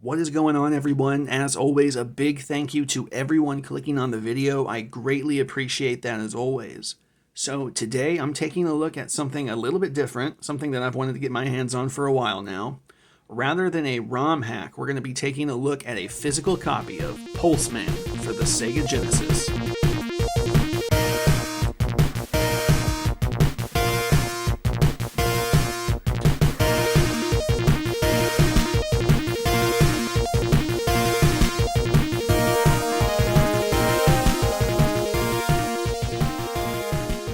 What is going on, everyone? As always, a big thank you to everyone clicking on the video. I greatly appreciate that as always. So today I'm taking a look at something a little bit different, something that I've wanted to get my hands on for a while now. Rather than a ROM hack, we're going to be taking a look at a physical copy of Pulseman for the Sega Genesis.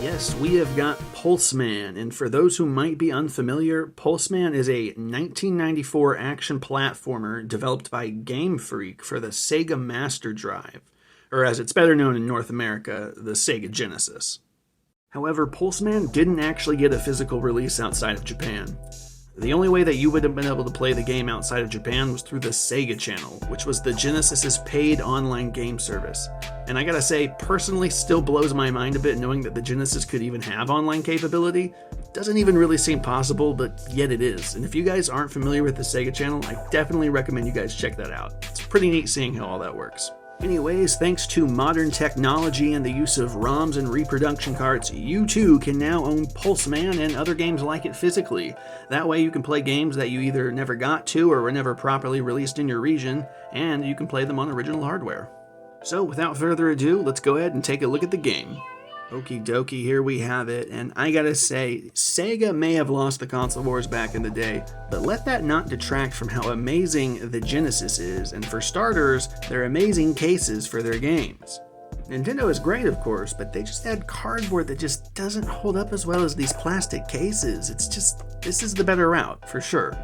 Yes, we have got Pulseman, and for those who might be unfamiliar, Pulseman is a 1994 action platformer developed by Game Freak for the Sega Master Drive, or as it's better known in North America, the Sega Genesis. However, Pulseman didn't actually get a physical release outside of Japan. The only way that you would have been able to play the game outside of Japan was through the Sega Channel, which was the Genesis's paid online game service. And I gotta say, personally still blows my mind a bit knowing that the Genesis could even have online capability. Doesn't even really seem possible, but yet it is. And if you guys aren't familiar with the Sega Channel, I definitely recommend you guys check that out. It's pretty neat seeing how all that works. Anyways, thanks to modern technology and the use of ROMs and reproduction carts, you too can now own Pulseman and other games like it physically. That way you can play games that you either never got to or were never properly released in your region, and you can play them on original hardware. So without further ado, let's go ahead and take a look at the game. Okie dokie, here we have it, and I gotta say, Sega may have lost the console wars back in the day, but let that not detract from how amazing the Genesis is, and for starters, they're amazing cases for their games. Nintendo is great, of course, but they just had cardboard that just doesn't hold up as well as these plastic cases. This is the better route, for sure.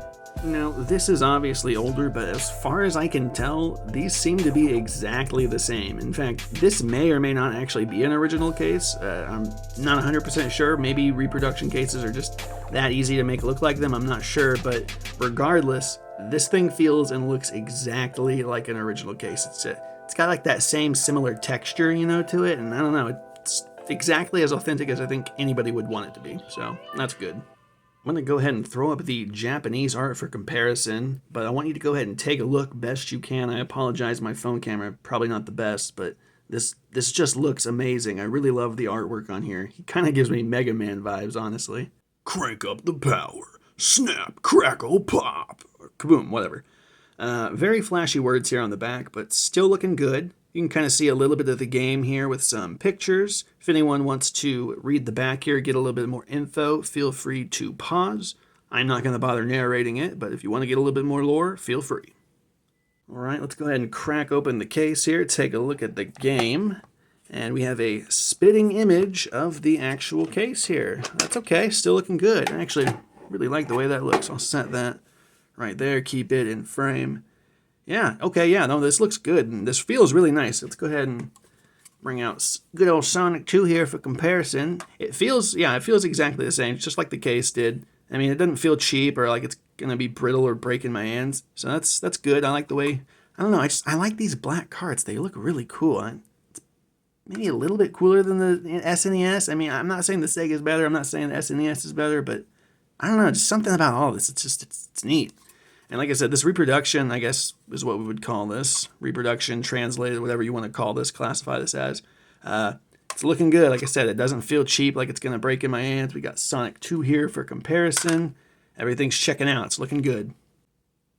Now, this is obviously older, but as far as I can tell, these seem to be exactly the same. In fact, this may or may not actually be an original case. I'm not 100% sure. Maybe reproduction cases are just that easy to make look like them. I'm not sure, but regardless, this thing feels and looks exactly like an original case. It's got like that same similar texture, to it, and I don't know, it's exactly as authentic as I think anybody would want it to be, so that's good. I'm going to go ahead and throw up the Japanese art for comparison, but I want you to go ahead and take a look best you can. I apologize, my phone camera, probably not the best, but this just looks amazing. I really love the artwork on here. He kind of gives me Mega Man vibes, honestly. Crank up the power. Snap, crackle, pop. Or kaboom, whatever. Very flashy words here on the back, but still looking good. You can kind of see a little bit of the game here with some pictures. If anyone wants to read the back here, get a little bit more info, feel free to pause. I'm not going to bother narrating it, but if you want to get a little bit more lore, feel free. All right, let's go ahead and crack open the case here, take a look at the game. And we have a spitting image of the actual case here. That's okay, still looking good. I actually really like the way that looks. I'll set that right there, keep it in frame. Yeah, okay, yeah, no, this looks good, and this feels really nice. Let's go ahead and bring out good old Sonic 2 here for comparison. It feels exactly the same, just like the case did. I mean, it doesn't feel cheap or like it's gonna be brittle or break in my hands, so that's good. I like the way, I don't know, I like these black carts. They look really cool. It's maybe a little bit cooler than the SNES. I mean, I'm not saying the Sega is better, I'm not saying the SNES is better, but I don't know, just something about all this. It's neat. And like I said, this reproduction, I guess, is what we would call this. Reproduction, translated, whatever you want to call this, classify this as. It's looking good. Like I said, it doesn't feel cheap like it's going to break in my hands. We got Sonic 2 here for comparison. Everything's checking out. It's looking good.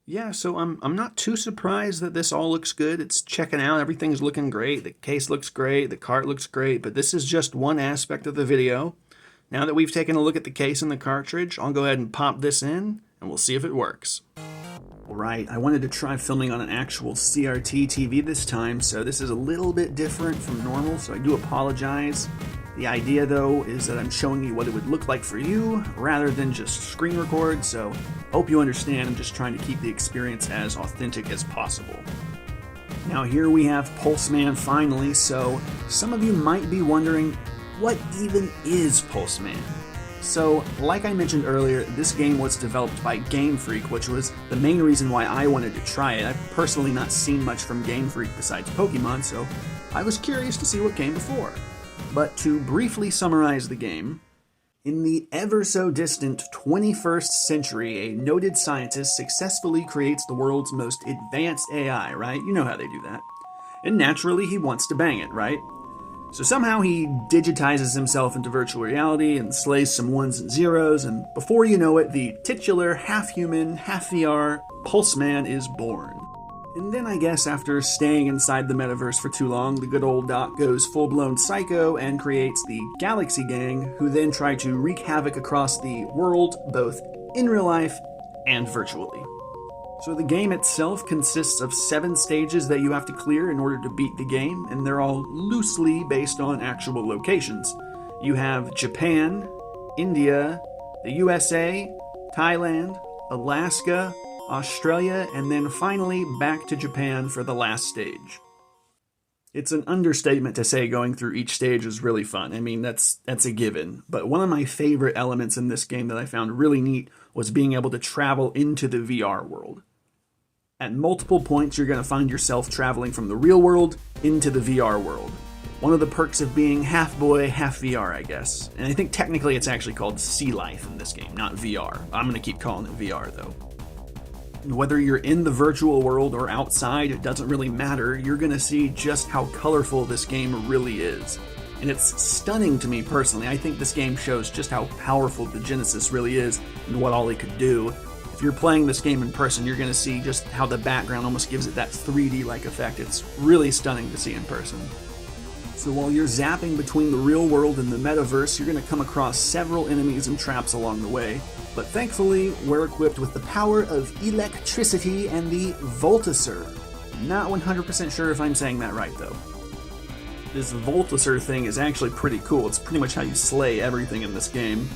Yeah, so I'm not too surprised that this all looks good. It's checking out. Everything's looking great. The case looks great. The cart looks great. But this is just one aspect of the video. Now that we've taken a look at the case and the cartridge, I'll go ahead and pop this in, and we'll see if it works. Alright, I wanted to try filming on an actual CRT TV this time, so this is a little bit different from normal, so I do apologize. The idea, though, is that I'm showing you what it would look like for you, rather than just screen record, so hope you understand. I'm just trying to keep the experience as authentic as possible. Now here we have Pulseman finally, so some of you might be wondering, what even is Pulseman? So, like I mentioned earlier, this game was developed by Game Freak, which was the main reason why I wanted to try it. I've personally not seen much from Game Freak besides Pokemon, so I was curious to see what came before. But to briefly summarize the game, In the ever-so-distant 21st century, a noted scientist successfully creates the world's most advanced AI, right? You know how they do that. And naturally, he wants to bang it, right? So somehow he digitizes himself into virtual reality and slays some ones and zeros, and before you know it, the titular half-human, half-VR Pulseman is born. And then I guess after staying inside the metaverse for too long, the good old Doc goes full-blown psycho and creates the Galaxy Gang, who then try to wreak havoc across the world, both in real life and virtually. So the game itself consists of 7 stages that you have to clear in order to beat the game, and they're all loosely based on actual locations. You have Japan, India, the USA, Thailand, Alaska, Australia, and then finally back to Japan for the last stage. It's an understatement to say going through each stage is really fun. I mean, that's a given. But one of my favorite elements in this game that I found really neat was being able to travel into the VR world. At multiple points, you're going to find yourself traveling from the real world into the VR world. One of the perks of being half boy, half VR, I guess. And I think technically it's actually called Sea Life in this game, not VR. I'm going to keep calling it VR, though. Whether you're in the virtual world or outside, it doesn't really matter. You're going to see just how colorful this game really is. And it's stunning to me personally. I think this game shows just how powerful the Genesis really is and what all it could do. If you're playing this game in person, you're going to see just how the background almost gives it that 3D-like effect. It's really stunning to see in person. So while you're zapping between the real world and the metaverse, you're going to come across several enemies and traps along the way. But thankfully, we're equipped with the power of electricity and the Volticer. Not 100% sure if I'm saying that right, though. This Volticer thing is actually pretty cool. It's pretty much how you slay everything in this game.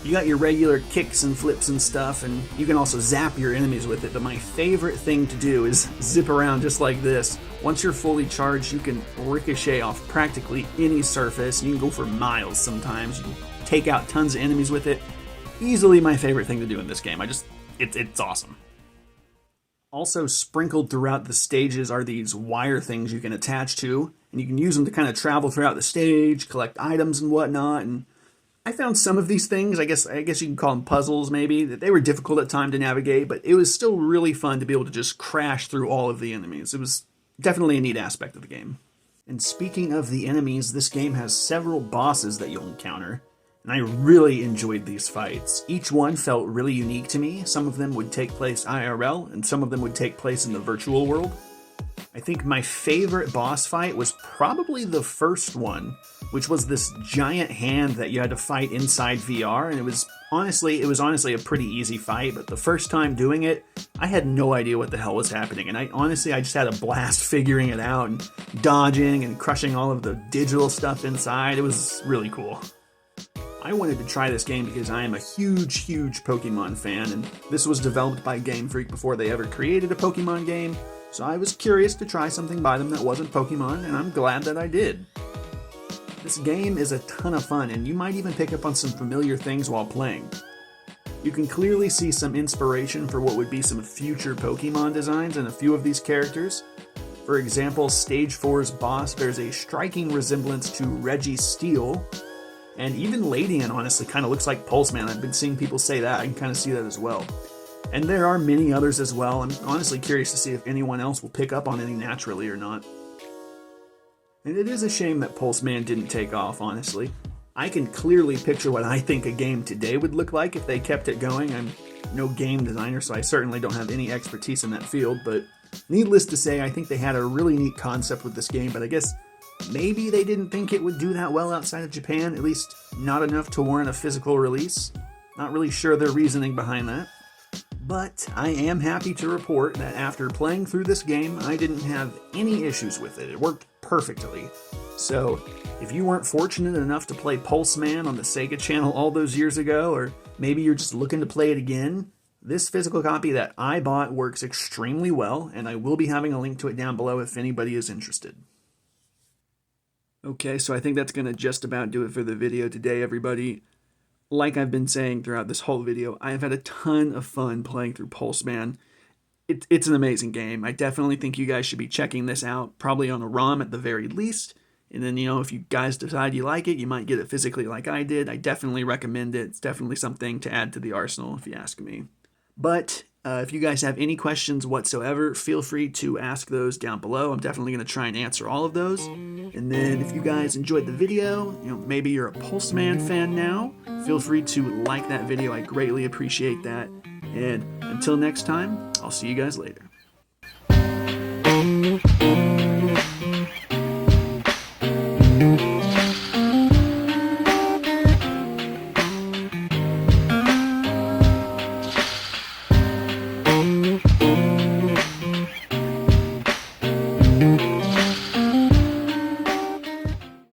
You got your regular kicks and flips and stuff, and you can also zap your enemies with it, but my favorite thing to do is zip around just like this. Once you're fully charged, you can ricochet off practically any surface. You can go for miles sometimes. You can take out tons of enemies with it. Easily my favorite thing to do in this game. It's awesome. Also sprinkled throughout the stages are these wire things you can attach to, and you can use them to kind of travel throughout the stage, collect items and whatnot, and I found some of these things, I guess you can call them puzzles maybe, that they were difficult at times to navigate, but it was still really fun to be able to just crash through all of the enemies. It was definitely a neat aspect of the game. And speaking of the enemies, this game has several bosses that you'll encounter, and I really enjoyed these fights. Each one felt really unique to me. Some of them would take place IRL, and some of them would take place in the virtual world. I think my favorite boss fight was probably the first one, which was this giant hand that you had to fight inside VR, and it was honestly a pretty easy fight, but the first time doing it, I had no idea what the hell was happening, and I just had a blast figuring it out and dodging and crushing all of the digital stuff inside. It was really cool. I wanted to try this game because I am a huge Pokemon fan, and this was developed by Game Freak before they ever created a Pokemon game, so I was curious to try something by them that wasn't Pokemon, and I'm glad that I did. This game is a ton of fun, and you might even pick up on some familiar things while playing. You can clearly see some inspiration for what would be some future Pokemon designs in a few of these characters. For example, Stage 4's boss bears a striking resemblance to Registeel, and even Ladian honestly kind of looks like Pulseman. I've been seeing people say that. I can kind of see that as well. And there are many others as well. I'm honestly curious to see if anyone else will pick up on any naturally or not. And it is a shame that Pulseman didn't take off, honestly. I can clearly picture what I think a game today would look like if they kept it going. I'm no game designer, so I certainly don't have any expertise in that field, but needless to say, I think they had a really neat concept with this game, but I guess maybe they didn't think it would do that well outside of Japan, at least not enough to warrant a physical release. Not really sure their reasoning behind that. But I am happy to report that after playing through this game, I didn't have any issues with it. It worked perfectly. So, if you weren't fortunate enough to play Pulseman on the Sega channel all those years ago, or maybe you're just looking to play it again, this physical copy that I bought works extremely well, and I will be having a link to it down below if anybody is interested. Okay, so I think that's going to just about do it for the video today, everybody. Like I've been saying throughout this whole video, I have had a ton of fun playing through Pulseman. It's an amazing game. I definitely think you guys should be checking this out, probably on a ROM at the very least. And then, you know, if you guys decide you like it, you might get it physically like I did. I definitely recommend it. It's definitely something to add to the arsenal, if you ask me. But if you guys have any questions whatsoever, feel free to ask those down below. I'm definitely going to try and answer all of those. And then if you guys enjoyed the video, you know, maybe you're a Pulseman fan now, feel free to like that video. I greatly appreciate that. And until next time, I'll see you guys later.